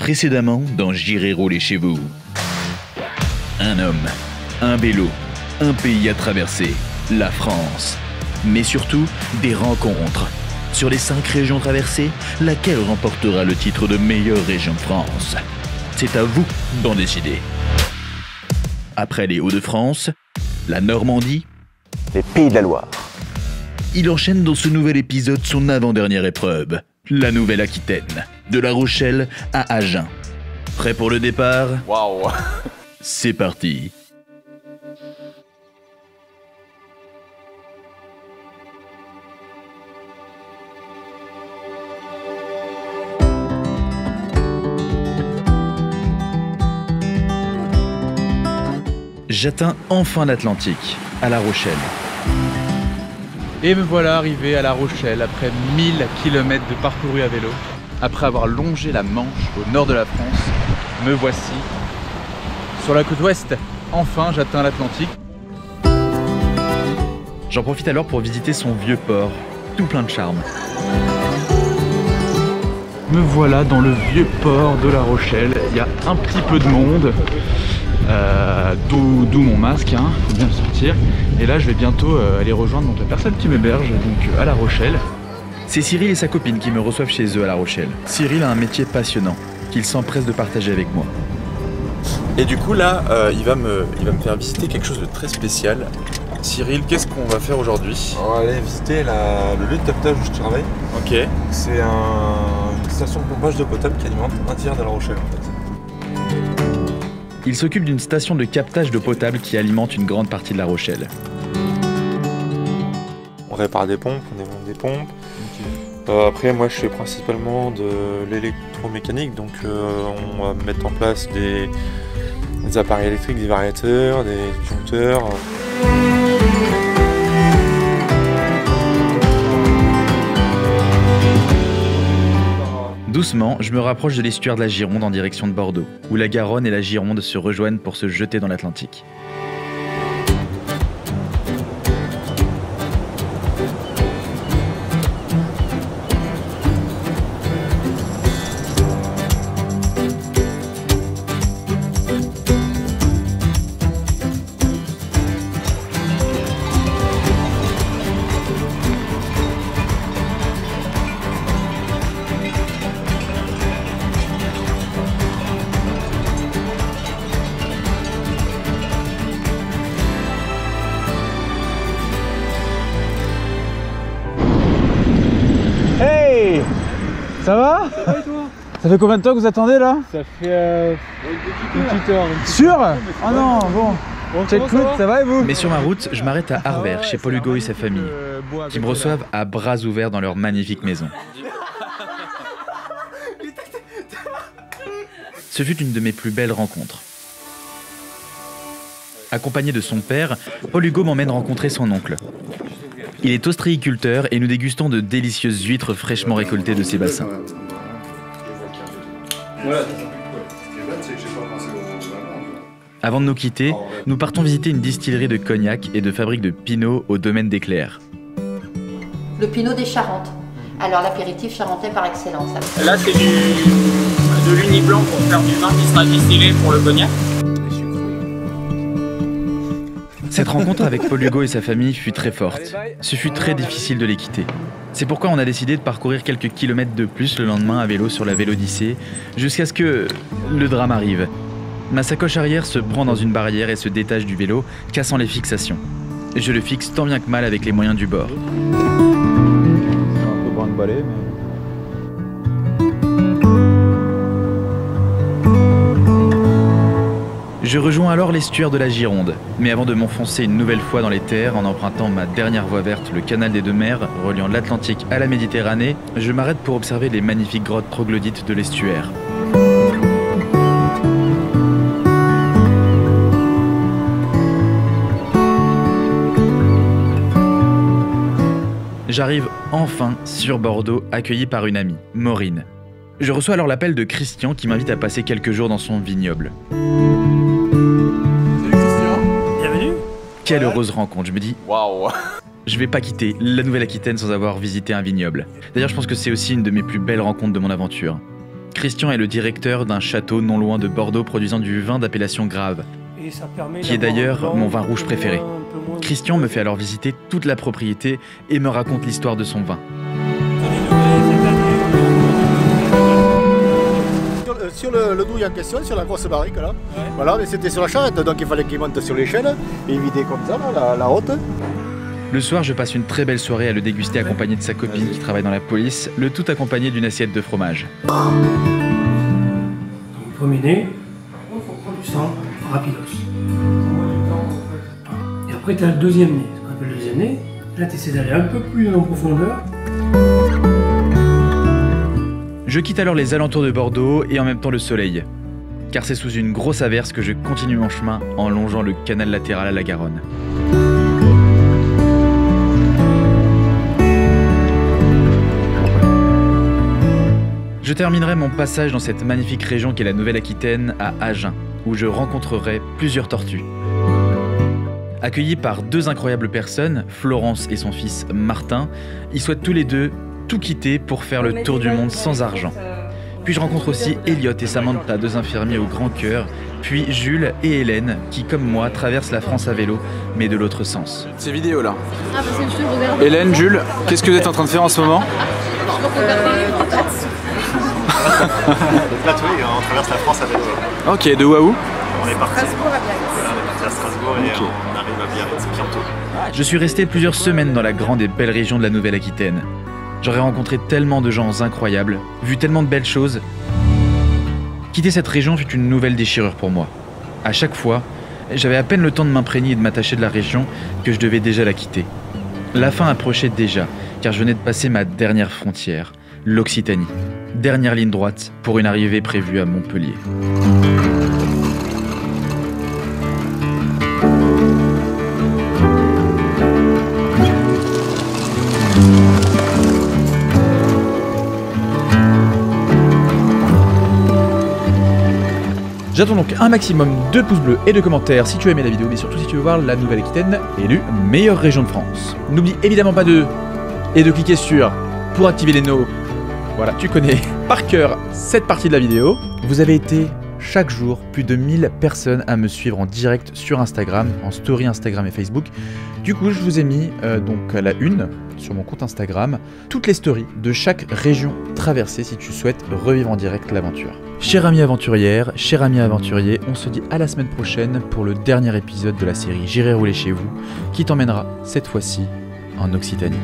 Précédemment dans J'irai rouler chez vous. Un homme, un vélo, un pays à traverser, la France. Mais surtout, des rencontres. Sur les 5 régions traversées, laquelle remportera le titre de meilleure région de France? C'est à vous d'en décider. Après les Hauts-de-France, la Normandie, les Pays de la Loire. il enchaîne dans ce nouvel épisode son avant-dernière épreuve, la Nouvelle-Aquitaine, de La Rochelle à Agen. Prêt pour le départ? Waouh! C'est parti! J'atteins enfin l'Atlantique, à La Rochelle. Et me voilà arrivé à La Rochelle après 1000 km de parcouru à vélo. Après avoir longé la Manche au nord de la France, me voici sur la côte ouest. Enfin, j'atteins l'Atlantique. J'en profite alors pour visiter son vieux port, tout plein de charme. Me voilà dans le vieux port de La Rochelle. Il y a un petit peu de monde. D'où mon masque, hein, faut bien le sortir. Et là je vais bientôt aller rejoindre donc la personne qui m'héberge donc à La Rochelle. C'est Cyril et sa copine qui me reçoivent chez eux à La Rochelle. Cyril a un métier passionnant, qu'il s'empresse de partager avec moi. Et du coup là, il va me faire visiter quelque chose de très spécial. Cyril, qu'est-ce qu'on va faire aujourd'hui? On va aller visiter le lieu de captage où je travaille. Ok. C'est une station de pompage d'eau potable qui alimente un tiers de La Rochelle en fait. Il s'occupe d'une station de captage d'eau potable qui alimente une grande partie de La Rochelle. On répare des pompes, on démonte des pompes. Après moi je fais principalement de l'électromécanique, donc on va mettre en place des appareils électriques, des variateurs, des disjoncteurs. Doucement, je me rapproche de l'estuaire de la Gironde en direction de Bordeaux, où la Garonne et la Gironde se rejoignent pour se jeter dans l'Atlantique. Hey! Ça va? Ça va et toi? Ça fait combien de temps que vous attendez là? Ça fait une petite heure. Sûr? Ah non, bon. Check good, ça va et vous? Mais sur ma route, je m'arrête à Arvers, chez Paul Hugo et sa famille, qui me reçoivent à bras ouverts dans leur magnifique maison. Ce fut une de mes plus belles rencontres. Accompagné de son père, Paul Hugo m'emmène rencontrer son oncle. Il est ostréiculteur et nous dégustons de délicieuses huîtres fraîchement récoltées de ses bassins. Avant de nous quitter, nous partons visiter une distillerie de cognac et de fabrique de pinot au domaine des Clercs. Le pinot des Charentes. Alors l'apéritif charentais par excellence. Là c'est de l'uni blanc pour faire du vin qui sera distillé pour le cognac. Cette rencontre avec Paul Hugo et sa famille fut très forte. Ce fut très difficile de les quitter. C'est pourquoi on a décidé de parcourir quelques kilomètres de plus le lendemain à vélo sur la Vélodyssée, jusqu'à ce que le drame arrive. Ma sacoche arrière se prend dans une barrière et se détache du vélo, cassant les fixations. Je le fixe tant bien que mal avec les moyens du bord. C'est un peu brin-de-balai, mais... Je rejoins alors l'estuaire de la Gironde, mais avant de m'enfoncer une nouvelle fois dans les terres en empruntant ma dernière voie verte, le canal des Deux Mers, reliant l'Atlantique à la Méditerranée, je m'arrête pour observer les magnifiques grottes troglodytes de l'estuaire. J'arrive enfin sur Bordeaux, accueilli par une amie, Maureen. Je reçois alors l'appel de Christian qui m'invite à passer quelques jours dans son vignoble. Quelle heureuse rencontre, je me dis, Waouh! je vais pas quitter la Nouvelle-Aquitaine sans avoir visité un vignoble. D'ailleurs, je pense que c'est aussi une de mes plus belles rencontres de mon aventure. Christian est le directeur d'un château non loin de Bordeaux produisant du vin d'appellation Grave, qui est d'ailleurs mon vin rouge préféré. Christian me fait alors visiter toute la propriété et me raconte l'histoire de son vin. Sur le douille en question, sur la grosse barrique là, voilà, mais c'était sur la charrette, donc il fallait qu'il monte sur l'échelle et vider comme ça, là, la haute. Le soir, je passe une très belle soirée à le déguster accompagné de sa copine qui travaille dans la police, le tout accompagné d'une assiette de fromage. Donc, premier nez, on prend du sang, rapidos. Et après, tu as le deuxième nez, ce qu'on appelle le deuxième nez. Là, tu essaies d'aller un peu plus en profondeur. Je quitte alors les alentours de Bordeaux et en même temps le soleil, car c'est sous une grosse averse que je continue mon chemin en longeant le canal latéral à la Garonne. Je terminerai mon passage dans cette magnifique région qu'est la Nouvelle-Aquitaine à Agen, où je rencontrerai plusieurs tortues. Accueillis par deux incroyables personnes, Florence et son fils Martin, ils souhaitent tous les deux tout quitter pour faire le tour du monde sans argent. Puis je rencontre aussi Elliot et Samantha, deux infirmiers au grand cœur, puis Jules et Hélène, qui comme moi traversent la France à vélo, mais de l'autre sens. Ces vidéos là. Ah, parce que je regarde. Hélène, Jules, qu'est-ce que vous êtes en train de faire en ce moment? Là, on traverse la France à vélo. Ok, de où à où? On est parti. Strasbourg à Biarritz. On est parti à Strasbourg et on arrive à Biarritz bientôt. Je suis resté plusieurs semaines dans la grande et belle région de la Nouvelle-Aquitaine. J'aurais rencontré tellement de gens incroyables, vu tellement de belles choses. Quitter cette région fut une nouvelle déchirure pour moi. À chaque fois, j'avais à peine le temps de m'imprégner et de m'attacher de la région que je devais déjà la quitter. La fin approchait déjà, car je venais de passer ma dernière frontière, l'Occitanie. Dernière ligne droite pour une arrivée prévue à Montpellier. J'attends donc un maximum de pouces bleus et de commentaires si tu as aimé la vidéo, mais surtout si tu veux voir la Nouvelle-Aquitaine élue meilleure région de France. N'oublie évidemment pas de cliquer sur pour activer les nos. Voilà, tu connais par cœur cette partie de la vidéo. Vous avez été chaque jour plus de 1000 personnes à me suivre en direct sur Instagram, en story Instagram et Facebook. Du coup, je vous ai mis donc à la une sur mon compte Instagram toutes les stories de chaque région traversée si tu souhaites revivre en direct l'aventure. Chère amie aventurière, cher ami aventurier, on se dit à la semaine prochaine pour le dernier épisode de la série J'irai rouler chez vous, qui t'emmènera cette fois-ci en Occitanie.